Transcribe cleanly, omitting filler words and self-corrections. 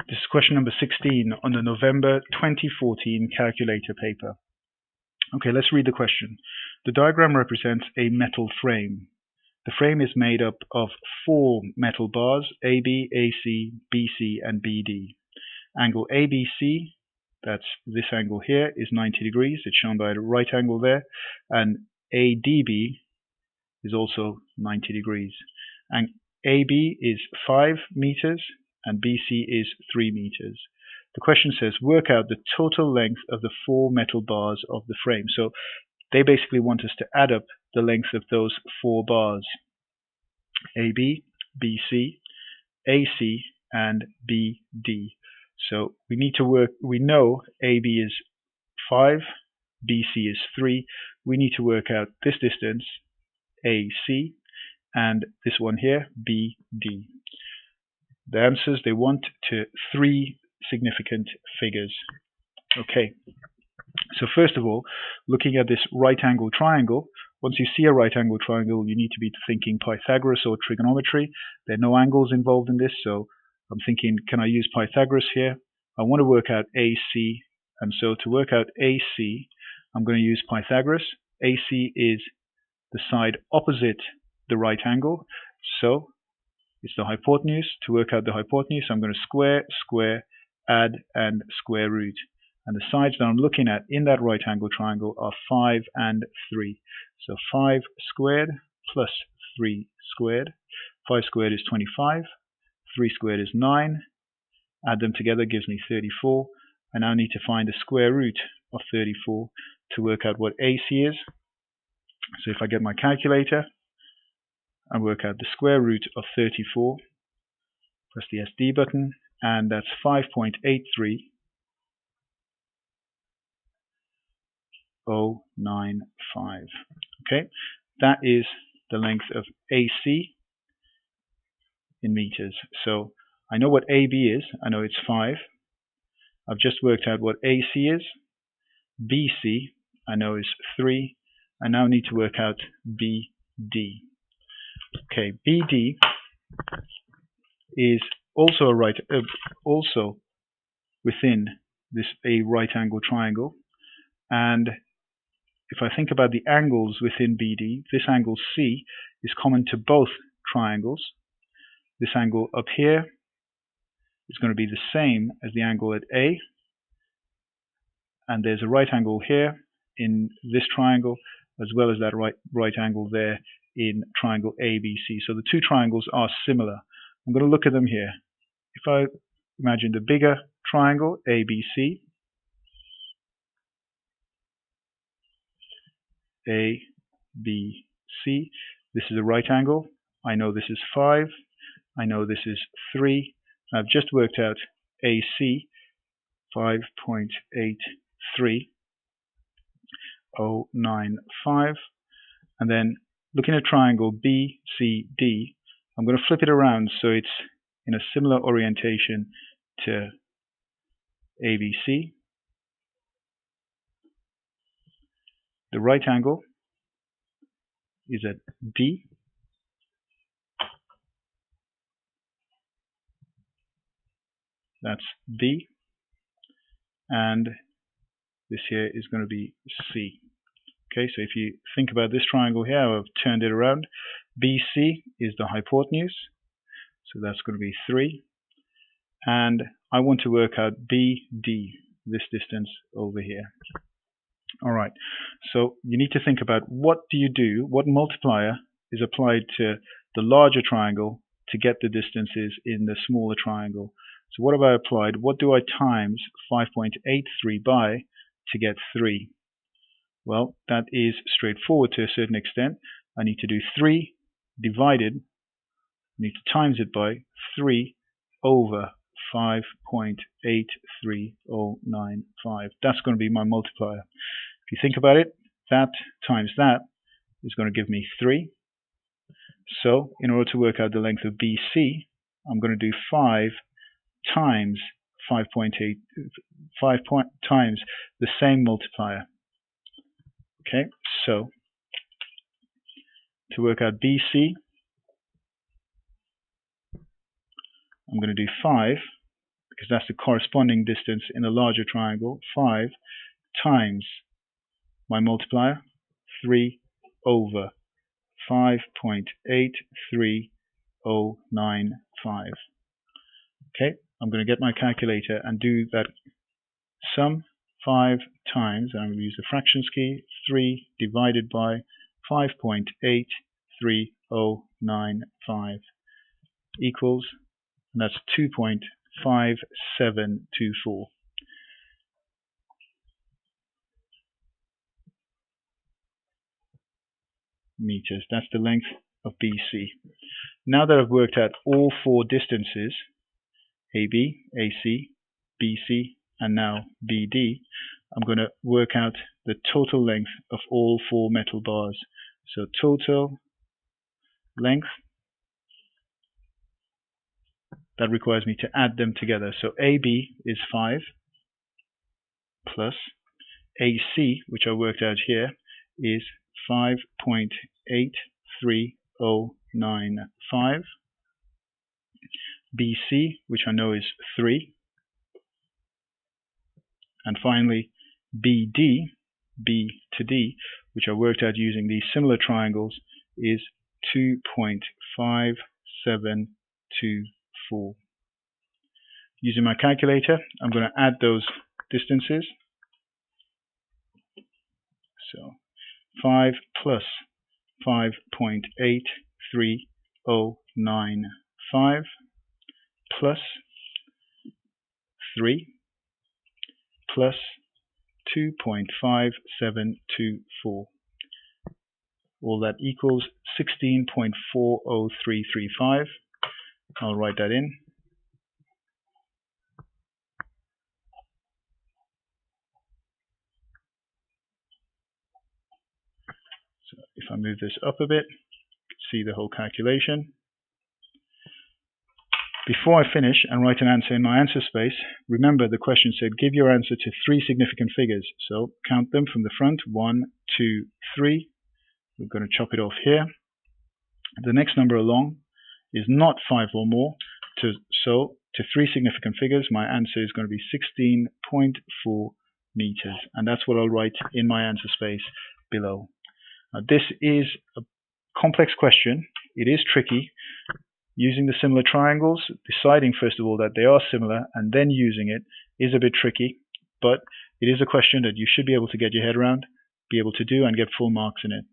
This is question number 16 on the November 2014 calculator paper. Okay, let's read the question. The diagram represents a metal frame. The frame is made up of 4 metal bars, AB, AC, BC, and BD. Angle ABC, that's this angle here, is 90 degrees. It's shown by a right angle there. And ADB is also 90 degrees. And AB is 5 meters and BC is 3 meters. The question says work out the total length of the 4 metal bars of the frame. So they basically want us to add up the length of those 4 bars. AB, BC, AC, and BD. So we need to work, we know AB is 5, BC is 3. We need to work out this distance, AC, and this one here, BD. The answers they want to 3 significant figures. Okay, so first of all, looking at this right angle triangle, once you see a right angle triangle, you need to be thinking Pythagoras or trigonometry. There are no angles involved in this, so I'm thinking, can I use Pythagoras here? I want to work out AC, and so to work out AC, I'm going to use Pythagoras. AC is the side opposite the right angle, so it's the hypotenuse. To work out the hypotenuse, I'm going to square, square, add, and square root. And the sides that I'm looking at in that right angle triangle are 5 and 3. So 5 squared plus 3 squared. 5 squared is 25. 3 squared is 9. Add them together gives me 34. I now need to find the square root of 34 to work out what AC is. So if I get my calculator, I work out the square root of 34, press the SD button, and that's 5.83095. Okay, that is the length of AC in meters. So I know what AB is. I know it's 5. I've just worked out what AC is. BC I know is 3. I now need to work out BD. Okay, BD is also also within this a right angle triangle, and if I think about the angles within BD, this angle C is common to both triangles. This angle up here is going to be the same as the angle at A, and there's a right angle here in this triangle as well as that right angle there in triangle ABC. So the 2 triangles are similar. I'm going to look at them here. If I imagine the bigger triangle, ABC, ABC, this is a right angle. I know this is 5. I know this is 3. I've just worked out AC, 5.83095. And then looking at triangle BCD, I'm going to flip it around so it's in a similar orientation to ABC. The right angle is at D. That's B. And this here is going to be C. Okay, so if you think about this triangle here, I've turned it around. BC is the hypotenuse, so that's going to be 3. And I want to work out BD, this distance over here. All right, so you need to think about what multiplier is applied to the larger triangle to get the distances in the smaller triangle. So what have I applied? What do I times 5.83 by to get 3? Well, that is straightforward to a certain extent. I need to do 3 divided, I need to times it by 3 over 5.83095. That's going to be my multiplier. If you think about it, that times that is going to give me 3. So in order to work out the length of BC, I'm going to do 5 times 5.8, 5 times the same multiplier. Okay, so to work out BC, I'm going to do 5, because that's the corresponding distance in a larger triangle, 5 times my multiplier, 3 over 5.83095. Okay, I'm going to get my calculator and do that sum 5 times, and I'm going to use the fractions key, 3 divided by 5.83095 equals, and that's 2.5724 meters. That's the length of BC. Now that I've worked out all 4 distances, AB, AC, BC, and now BD, I'm going to work out the total length of all 4 metal bars. So total length, that requires me to add them together. So AB is 5 plus AC, which I worked out here, is 5.83095. BC, which I know is 3. And finally, BD, B to D, which I worked out using these similar triangles, is 2.5724. Using my calculator, I'm going to add those distances. So 5 plus 5.83095 plus 3 plus 2.5724. All that equals 16.40335. I'll write that in. So if I move this up a bit, you can see the whole calculation. Before I finish and write an answer in my answer space, remember the question said give your answer to 3 significant figures. So count them from the front, 1, 2, 3. We're going to chop it off here. The next number along is not 5 or more. So to 3 significant figures, my answer is going to be 16.4 meters. And that's what I'll write in my answer space below. Now, this is a complex question. It is tricky. Using the similar triangles, deciding first of all that they are similar and then using it is a bit tricky, but it is a question that you should be able to get your head around, be able to do, and get full marks in it.